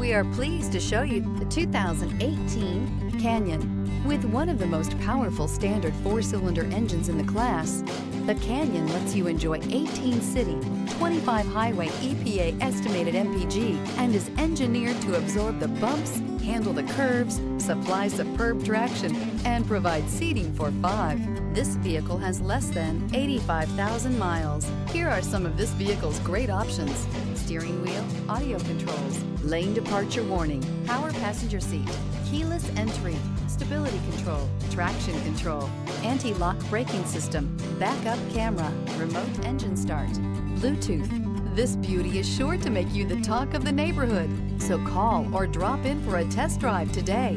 We are pleased to show you the 2018 Canyon. With one of the most powerful standard 4-cylinder engines in the class, the Canyon lets you enjoy 18 city, 25 highway EPA estimated MPG and is engineered to absorb the bumps, handle the curves, supply superb traction, and provide seating for 5. This vehicle has less than 85,000 miles. Here are some of this vehicle's great options: steering wheel audio controls, lane departure warning, power passenger seat, keyless entry, stability control, traction control, anti-lock braking system, backup camera, remote engine start, Bluetooth. This beauty is sure to make you the talk of the neighborhood. So call or drop in for a test drive today.